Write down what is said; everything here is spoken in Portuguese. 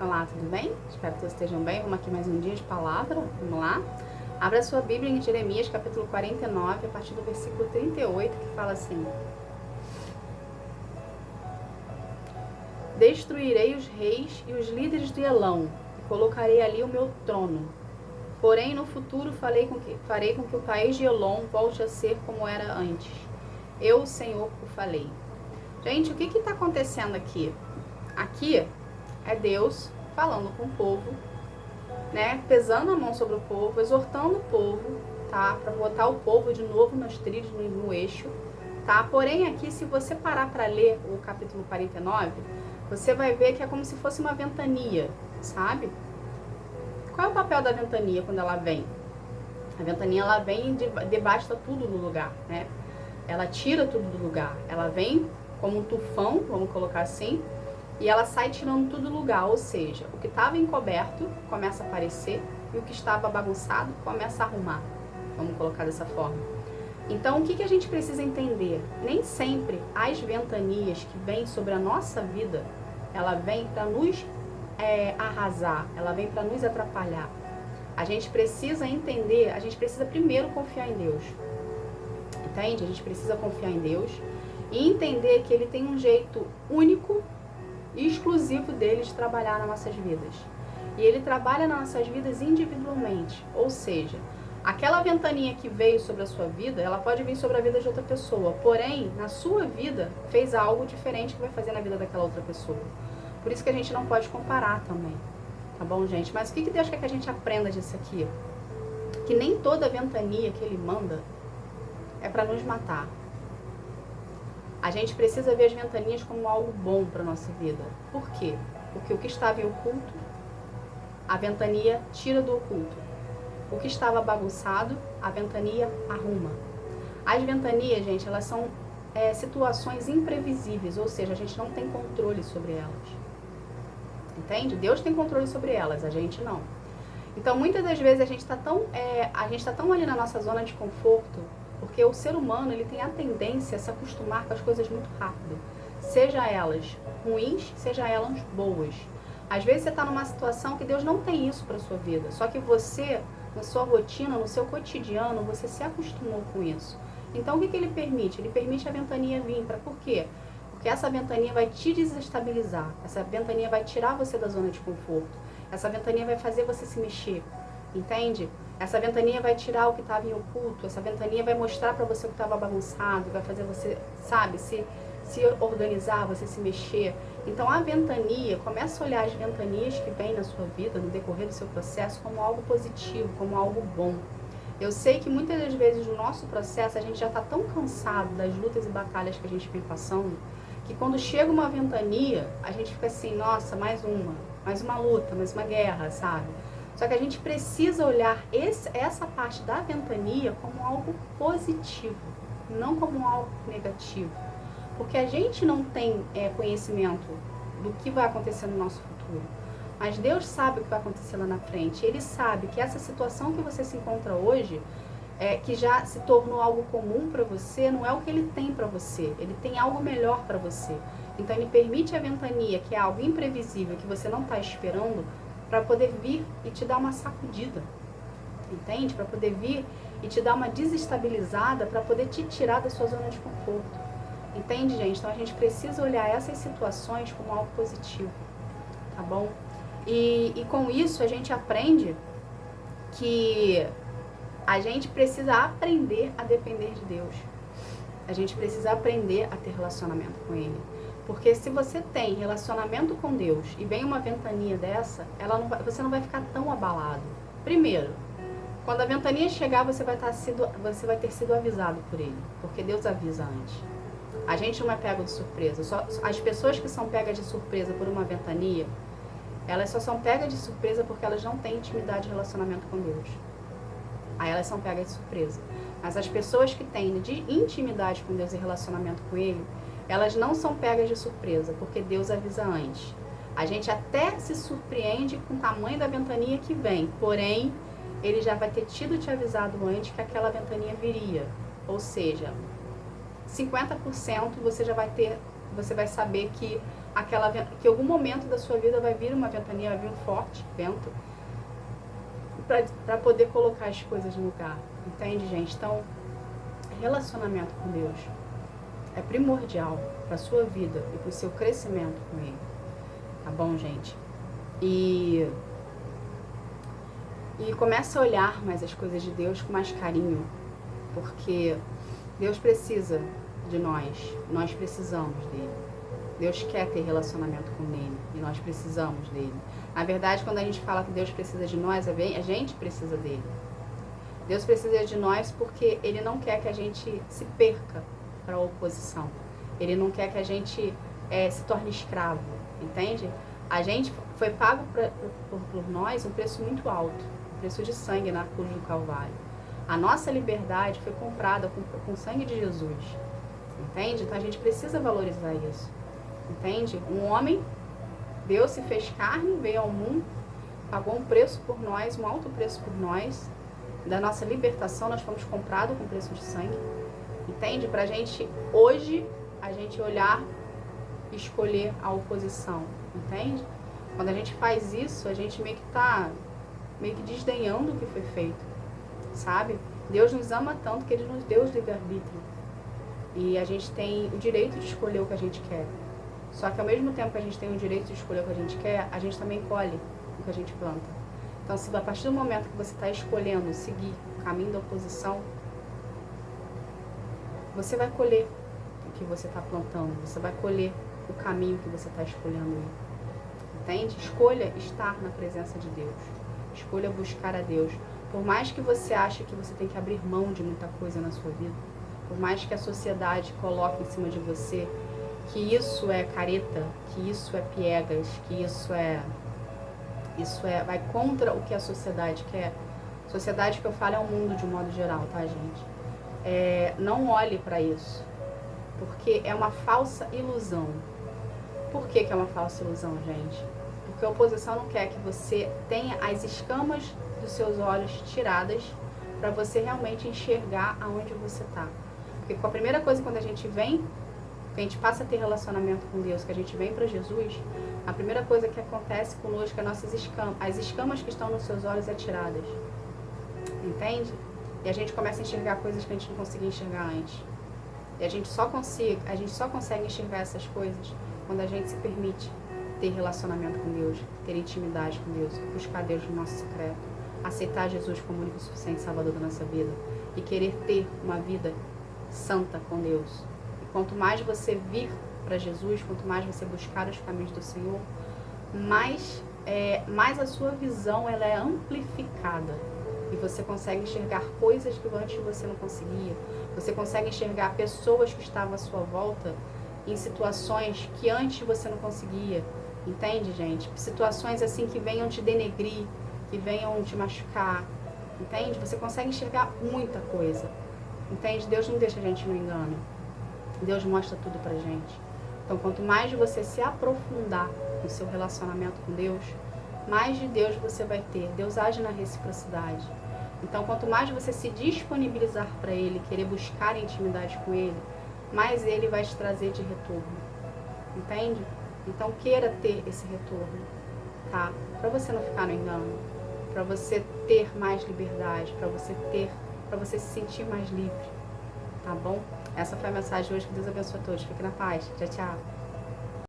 Olá, tudo bem? Espero que todos estejam bem. Vamos aqui mais um dia de palavra. Vamos lá? Abra a sua Bíblia em Jeremias, capítulo 49, a partir do versículo 38, que fala assim: Destruirei os reis e os líderes de Elão, e colocarei ali o meu trono. Porém, no futuro farei com que o país de Elon volte a ser como era antes. Eu, o Senhor, o falei. Gente, o que está acontecendo aqui? Aqui é Deus falando com o povo, né? Pesando a mão sobre o povo, exortando o povo, tá? Para botar o povo de novo nos trilhos, no eixo, tá? Porém, aqui, se você parar para ler o capítulo 49, você vai ver que é como se fosse uma ventania, sabe? Qual é o papel da ventania quando ela vem? A ventania, ela vem e devasta tudo no lugar, né? Ela tira tudo do lugar. Ela vem como um tufão, vamos colocar assim, e ela sai tirando tudo do lugar, ou seja, o que estava encoberto começa a aparecer e o que estava bagunçado começa a arrumar, vamos colocar dessa forma. Então, o que a gente precisa entender? Nem sempre as ventanias que vêm sobre a nossa vida, ela vem para nos arrasar, ela vem para nos atrapalhar. A gente precisa entender, a gente precisa primeiro confiar em Deus, entende? A gente precisa confiar em Deus e entender que Ele tem um jeito único e exclusivo dele de trabalhar nas nossas vidas. E ele trabalha nas nossas vidas individualmente, ou seja, aquela ventania que veio sobre a sua vida, ela pode vir sobre a vida de outra pessoa, porém, na sua vida, fez algo diferente que vai fazer na vida daquela outra pessoa. Por isso que a gente não pode comparar também, tá bom, gente? Mas o que Deus quer que a gente aprenda disso aqui? Que nem toda ventania que Ele manda é para nos matar. A gente precisa ver as ventanias como algo bom para a nossa vida. Por quê? Porque o que estava em oculto, a ventania tira do oculto. O que estava bagunçado, a ventania arruma. As ventanias, gente, elas são situações imprevisíveis, ou seja, a gente não tem controle sobre elas. Entende? Deus tem controle sobre elas, a gente não. Então, muitas das vezes a gente está tão ali na nossa zona de conforto, porque o ser humano, ele tem a tendência a se acostumar com as coisas muito rápido. Seja elas ruins, seja elas boas. Às vezes você está numa situação que Deus não tem isso para a sua vida. Só que você, na sua rotina, no seu cotidiano, você se acostumou com isso. Então o que Ele permite? Ele permite a ventania vir. Por quê? Porque essa ventania vai te desestabilizar. Essa ventania vai tirar você da zona de conforto. Essa ventania vai fazer você se mexer. Entende? Essa ventania vai tirar o que estava em oculto, essa ventania vai mostrar para você o que estava bagunçado, vai fazer você, sabe, se organizar, você se mexer. Então a ventania, começa a olhar as ventanias que vêm na sua vida, no decorrer do seu processo, como algo positivo, como algo bom. Eu sei que muitas das vezes no nosso processo a gente já está tão cansado das lutas e batalhas que a gente vem passando, que quando chega uma ventania, a gente fica assim, nossa, mais uma luta, mais uma guerra, sabe? Só que a gente precisa olhar essa parte da ventania como algo positivo, não como algo negativo. Porque a gente não tem conhecimento do que vai acontecer no nosso futuro. Mas Deus sabe o que vai acontecer lá na frente. Ele sabe que essa situação que você se encontra hoje, que já se tornou algo comum para você, não é o que Ele tem para você. Ele tem algo melhor para você. Então Ele permite a ventania, que é algo imprevisível, que você não está esperando, para poder vir e te dar uma sacudida, entende? Para poder vir e te dar uma desestabilizada, para poder te tirar da sua zona de conforto, entende, gente? Então a gente precisa olhar essas situações como algo positivo, tá bom? E com isso a gente aprende que a gente precisa aprender a depender de Deus, a gente precisa aprender a ter relacionamento com Ele. Porque se você tem relacionamento com Deus e vem uma ventania dessa, você não vai ficar tão abalado. Primeiro, quando a ventania chegar, você vai ter sido avisado por Ele, porque Deus avisa antes. A gente não é pego de surpresa. Só as pessoas que são pegas de surpresa por uma ventania, elas só são pegas de surpresa porque elas não têm intimidade e relacionamento com Deus. Aí elas são pegas de surpresa. Mas as pessoas que têm de intimidade com Deus e relacionamento com Ele, elas não são pegas de surpresa, porque Deus avisa antes. A gente até se surpreende com o tamanho da ventania que vem, porém, Ele já vai ter te avisado antes que aquela ventania viria. Ou seja, 50% você vai saber que que em algum momento da sua vida vai vir uma ventania, vai vir um forte vento, para poder colocar as coisas no lugar. Entende, gente? Então, relacionamento com Deus é primordial para a sua vida e para o seu crescimento com Ele. Tá bom, gente? E começa a olhar mais as coisas de Deus com mais carinho, porque Deus precisa de nós precisamos dele. Deus quer ter relacionamento com ele e nós precisamos dele. Na verdade, quando a gente fala que Deus precisa de nós, a gente precisa dele. Deus precisa de nós porque Ele não quer que a gente se perca para a oposição. Ele não quer que a gente se torne escravo, entende? A gente foi pago por nós um preço muito alto, um preço de sangue na cruz do Calvário. A nossa liberdade foi comprada com o sangue de Jesus, entende? Então a gente precisa valorizar isso, entende? Um homem, Deus se fez carne, veio ao mundo, pagou um preço por nós, um alto preço por nós. Da nossa libertação, nós fomos comprados com preço de sangue, entende? Pra gente, hoje, a gente olhar e escolher a oposição, entende? Quando a gente faz isso, a gente meio que desdenhando o que foi feito, sabe? Deus nos ama tanto que Ele nos deu o livre-arbítrio. E a gente tem o direito de escolher o que a gente quer. Só que ao mesmo tempo que a gente tem o direito de escolher o que a gente quer, a gente também colhe o que a gente planta. Então, se a partir do momento que você está escolhendo seguir o caminho da oposição, você vai colher o que você está plantando, você vai colher o caminho que você está escolhendo. Entende? Escolha estar na presença de Deus. Escolha buscar a Deus. Por mais que você ache que você tem que abrir mão de muita coisa na sua vida, por mais que a sociedade coloque em cima de você que isso é careta, que isso é piegas, que isso vai contra o que a sociedade quer. Sociedade que eu falo é o mundo de um modo geral, tá, gente? Não olhe para isso, porque é uma falsa ilusão. Por que é uma falsa ilusão, gente? Porque a oposição não quer que você tenha as escamas dos seus olhos tiradas para você realmente enxergar aonde você está. Porque com a primeira coisa, quando a gente vem, que a gente passa a ter relacionamento com Deus, que a gente vem para Jesus, a primeira coisa que acontece conosco é as escamas que estão nos seus olhos é tiradas. Entende? E a gente começa a enxergar coisas que a gente não conseguia enxergar antes. E a gente só consegue enxergar essas coisas quando a gente se permite ter relacionamento com Deus, ter intimidade com Deus, buscar Deus no nosso secreto, aceitar Jesus como único e suficiente Salvador da nossa vida e querer ter uma vida santa com Deus. E quanto mais você vir para Jesus, quanto mais você buscar os caminhos do Senhor, mais a sua visão ela é amplificada e você consegue enxergar coisas que antes você não conseguia. Você consegue enxergar pessoas que estavam à sua volta em situações que antes você não conseguia. Entende, gente? Situações assim que venham te denegrir, que venham te machucar. Entende? Você consegue enxergar muita coisa. Entende? Deus não deixa a gente no engano. Deus mostra tudo pra gente. Então, quanto mais você se aprofundar no seu relacionamento com Deus, mais de Deus você vai ter. Deus age na reciprocidade. Então, quanto mais você se disponibilizar para Ele, querer buscar intimidade com Ele, mais Ele vai te trazer de retorno. Entende? Então, queira ter esse retorno, tá? Para você não ficar no engano, para você ter mais liberdade, para você se sentir mais livre, tá bom? Essa foi a mensagem de hoje. Que Deus abençoe a todos. Fique na paz. Tchau, tchau.